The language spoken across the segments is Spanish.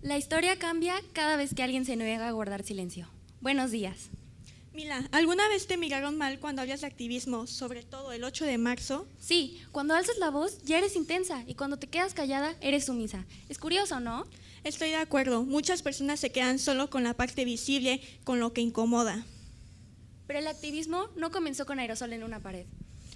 La historia cambia cada vez que alguien se niega a guardar silencio. Buenos días. Mila, ¿alguna vez te miraron mal cuando hablas de activismo, sobre todo el 8 de marzo? Sí, cuando alzas la voz ya eres intensa y cuando te quedas callada eres sumisa. Es curioso, ¿no? Estoy de acuerdo, muchas personas se quedan solo con la parte visible, con lo que incomoda. Pero el activismo no comenzó con aerosol en una pared.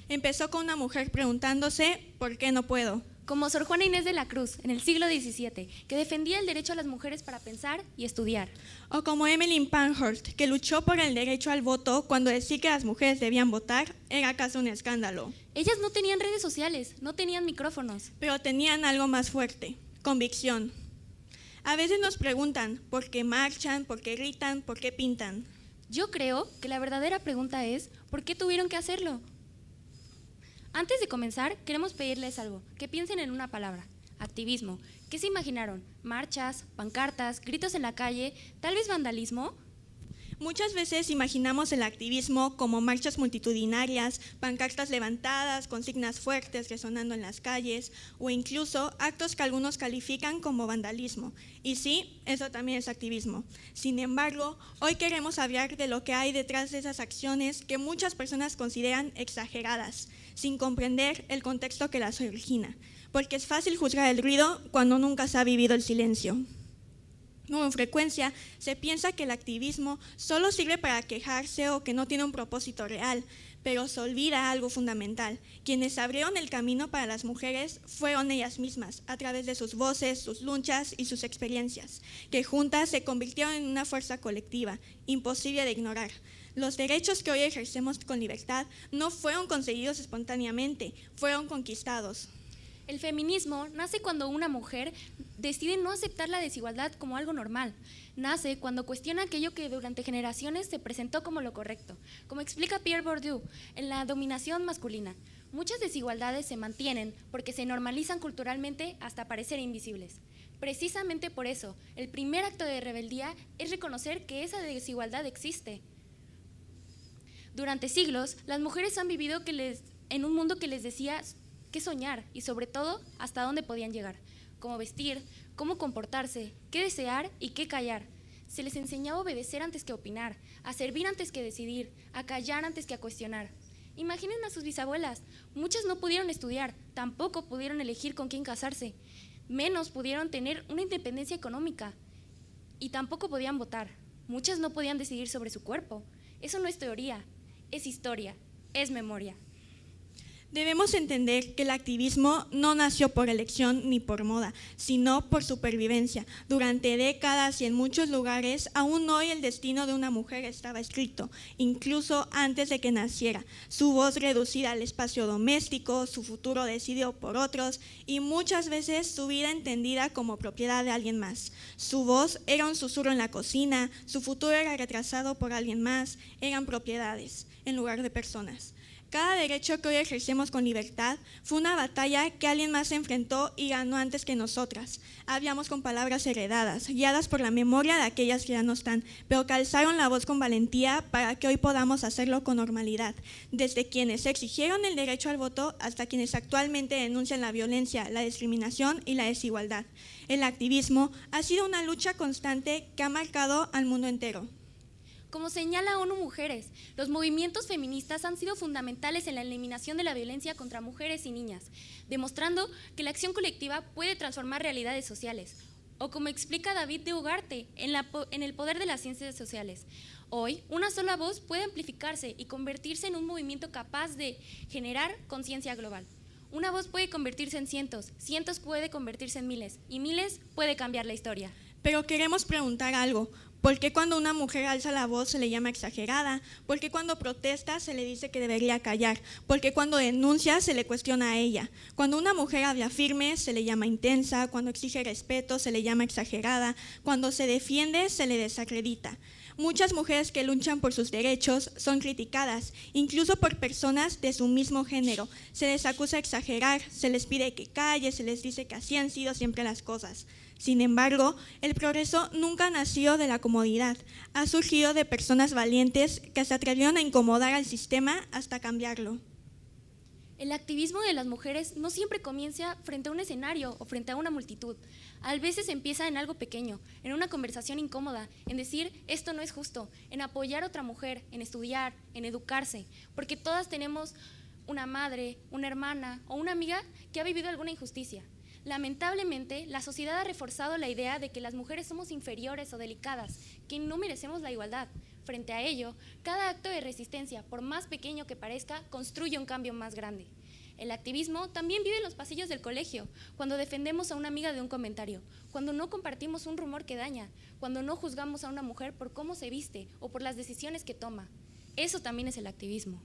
Empezó con una mujer preguntándose ¿por qué no puedo? Como Sor Juana Inés de la Cruz, en el siglo XVII, que defendía el derecho a las mujeres para pensar y estudiar. O como Emmeline Pankhurst, que luchó por el derecho al voto cuando decir que las mujeres debían votar era casi un escándalo. Ellas no tenían redes sociales, no tenían micrófonos. Pero tenían algo más fuerte, convicción. A veces nos preguntan ¿por qué marchan, por qué gritan, por qué pintan? Yo creo que la verdadera pregunta es ¿por qué tuvieron que hacerlo? Antes de comenzar, queremos pedirles algo, que piensen en una palabra, activismo. ¿Qué se imaginaron? ¿Marchas, pancartas, gritos en la calle, tal vez vandalismo? Muchas veces imaginamos el activismo como marchas multitudinarias, pancartas levantadas, consignas fuertes resonando en las calles o incluso actos que algunos califican como vandalismo. Y sí, eso también es activismo. Sin embargo, hoy queremos hablar de lo que hay detrás de esas acciones que muchas personas consideran exageradas, sin comprender el contexto que las origina, porque es fácil juzgar el ruido cuando nunca se ha vivido el silencio. Con frecuencia se piensa que el activismo solo sirve para quejarse o que no tiene un propósito real, pero se olvida algo fundamental. Quienes abrieron el camino para las mujeres fueron ellas mismas, a través de sus voces, sus luchas y sus experiencias, que juntas se convirtieron en una fuerza colectiva, imposible de ignorar. Los derechos que hoy ejercemos con libertad no fueron conseguidos espontáneamente, fueron conquistados. El feminismo nace cuando una mujer decide no aceptar la desigualdad como algo normal. Nace cuando cuestiona aquello que durante generaciones se presentó como lo correcto. Como explica Pierre Bourdieu, en la dominación masculina, muchas desigualdades se mantienen porque se normalizan culturalmente hasta parecer invisibles. Precisamente por eso, el primer acto de rebeldía es reconocer que esa desigualdad existe. Durante siglos, las mujeres han vivido en un mundo que les decía qué soñar y sobre todo hasta dónde podían llegar, cómo vestir, cómo comportarse, qué desear y qué callar. Se les enseñaba a obedecer antes que opinar, a servir antes que decidir, a callar antes que a cuestionar. Imaginen a sus bisabuelas, muchas no pudieron estudiar, tampoco pudieron elegir con quién casarse, menos pudieron tener una independencia económica y tampoco podían votar. Muchas no podían decidir sobre su cuerpo. Eso no es teoría, es historia, es memoria. Debemos entender que el activismo no nació por elección ni por moda, sino por supervivencia. Durante décadas y en muchos lugares, aún hoy el destino de una mujer estaba escrito, incluso antes de que naciera. Su voz reducida al espacio doméstico, su futuro decidido por otros y muchas veces su vida entendida como propiedad de alguien más. Su voz era un susurro en la cocina, su futuro era retrasado por alguien más, eran propiedades en lugar de personas. Cada derecho que hoy ejercemos con libertad fue una batalla que alguien más enfrentó y ganó antes que nosotras. Hablamos con palabras heredadas, guiadas por la memoria de aquellas que ya no están, pero que alzaron la voz con valentía para que hoy podamos hacerlo con normalidad. Desde quienes exigieron el derecho al voto hasta quienes actualmente denuncian la violencia, la discriminación y la desigualdad. El activismo ha sido una lucha constante que ha marcado al mundo entero. Como señala ONU Mujeres, los movimientos feministas han sido fundamentales en la eliminación de la violencia contra mujeres y niñas, demostrando que la acción colectiva puede transformar realidades sociales. O como explica David de Ugarte en El poder de las ciencias sociales, hoy una sola voz puede amplificarse y convertirse en un movimiento capaz de generar conciencia global. Una voz puede convertirse en cientos, cientos puede convertirse en miles y miles puede cambiar la historia. Pero queremos preguntar algo. ¿Por qué cuando una mujer alza la voz se le llama exagerada? ¿Por qué cuando protesta se le dice que debería callar? ¿Por qué cuando denuncia se le cuestiona a ella? Cuando una mujer habla firme se le llama intensa, cuando exige respeto se le llama exagerada, cuando se defiende se le desacredita. Muchas mujeres que luchan por sus derechos son criticadas, incluso por personas de su mismo género. Se les acusa de exagerar, se les pide que calle, se les dice que así han sido siempre las cosas. Sin embargo, el progreso nunca nació de la comodidad, ha surgido de personas valientes que se atrevieron a incomodar al sistema hasta cambiarlo. El activismo de las mujeres no siempre comienza frente a un escenario o frente a una multitud. A veces empieza en algo pequeño, en una conversación incómoda, en decir esto no es justo, en apoyar a otra mujer, en estudiar, en educarse, porque todas tenemos una madre, una hermana o una amiga que ha vivido alguna injusticia. Lamentablemente, la sociedad ha reforzado la idea de que las mujeres somos inferiores o delicadas, que no merecemos la igualdad. Frente a ello, cada acto de resistencia, por más pequeño que parezca, construye un cambio más grande. El activismo también vive en los pasillos del colegio, cuando defendemos a una amiga de un comentario, cuando no compartimos un rumor que daña, cuando no juzgamos a una mujer por cómo se viste o por las decisiones que toma. Eso también es el activismo.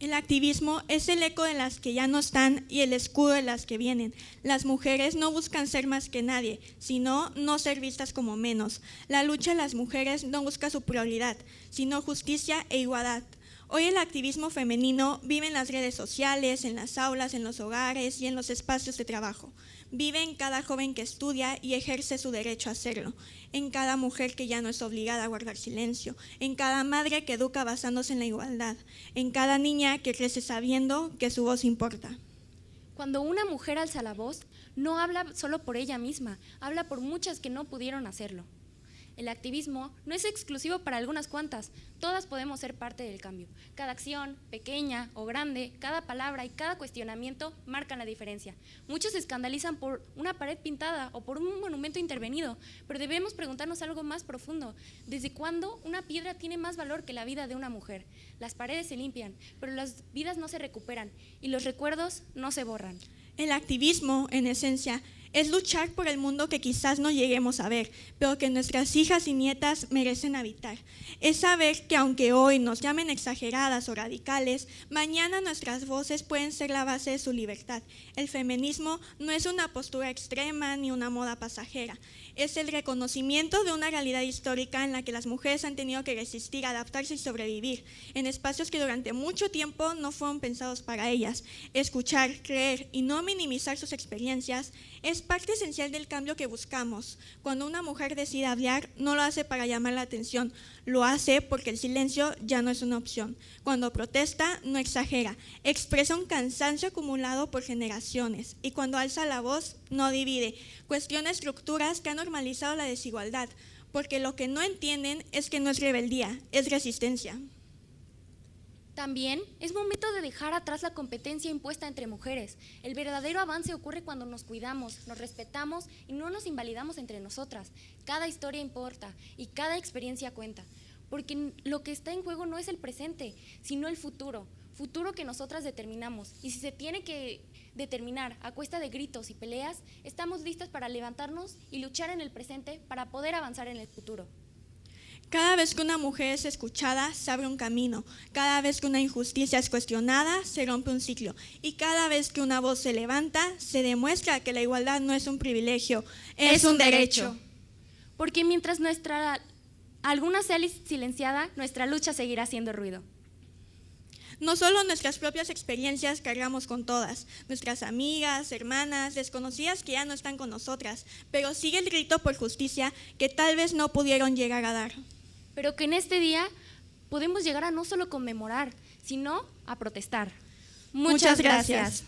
El activismo es el eco de las que ya no están y el escudo de las que vienen. Las mujeres no buscan ser más que nadie, sino no ser vistas como menos. La lucha de las mujeres no busca superioridad, sino justicia e igualdad. Hoy el activismo femenino vive en las redes sociales, en las aulas, en los hogares y en los espacios de trabajo. Vive en cada joven que estudia y ejerce su derecho a hacerlo, en cada mujer que ya no es obligada a guardar silencio, en cada madre que educa basándose en la igualdad, en cada niña que crece sabiendo que su voz importa. Cuando una mujer alza la voz, no habla solo por ella misma, habla por muchas que no pudieron hacerlo. El activismo no es exclusivo para algunas cuantas, todas podemos ser parte del cambio. Cada acción, pequeña o grande, cada palabra y cada cuestionamiento marcan la diferencia. Muchos se escandalizan por una pared pintada o por un monumento intervenido, pero debemos preguntarnos algo más profundo. ¿Desde cuándo una piedra tiene más valor que la vida de una mujer? Las paredes se limpian, pero las vidas no se recuperan y los recuerdos no se borran. El activismo, en esencia, es luchar por el mundo que quizás no lleguemos a ver, pero que nuestras hijas y nietas merecen habitar. Es saber que aunque hoy nos llamen exageradas o radicales, mañana nuestras voces pueden ser la base de su libertad. El feminismo no es una postura extrema ni una moda pasajera. Es el reconocimiento de una realidad histórica en la que las mujeres han tenido que resistir, adaptarse y sobrevivir, en espacios que durante mucho tiempo no fueron pensados para ellas. Escuchar, creer y no minimizar sus experiencias es parte esencial del cambio que buscamos. Cuando una mujer decide hablar, no lo hace para llamar la atención, lo hace porque el silencio ya no es una opción. Cuando protesta, no exagera, expresa un cansancio acumulado por generaciones y cuando alza la voz, no divide, cuestiona estructuras que han normalizado la desigualdad, porque lo que no entienden es que no es rebeldía, es resistencia. También es momento de dejar atrás la competencia impuesta entre mujeres. El verdadero avance ocurre cuando nos cuidamos, nos respetamos y no nos invalidamos entre nosotras. Cada historia importa y cada experiencia cuenta, porque lo que está en juego no es el presente, sino el futuro que nosotras determinamos. Y si se tiene que determinar a cuesta de gritos y peleas, estamos listas para levantarnos y luchar en el presente para poder avanzar en el futuro. Cada vez que una mujer es escuchada, se abre un camino. Cada vez que una injusticia es cuestionada, se rompe un ciclo. Y cada vez que una voz se levanta, se demuestra que la igualdad no es un privilegio, es un derecho. Porque mientras alguna sea silenciada, nuestra lucha seguirá haciendo ruido. No solo nuestras propias experiencias cargamos con todas, nuestras amigas, hermanas, desconocidas que ya no están con nosotras, pero sigue el grito por justicia que tal vez no pudieron llegar a dar. Pero que en este día podemos llegar a no solo conmemorar, sino a protestar. Muchas gracias.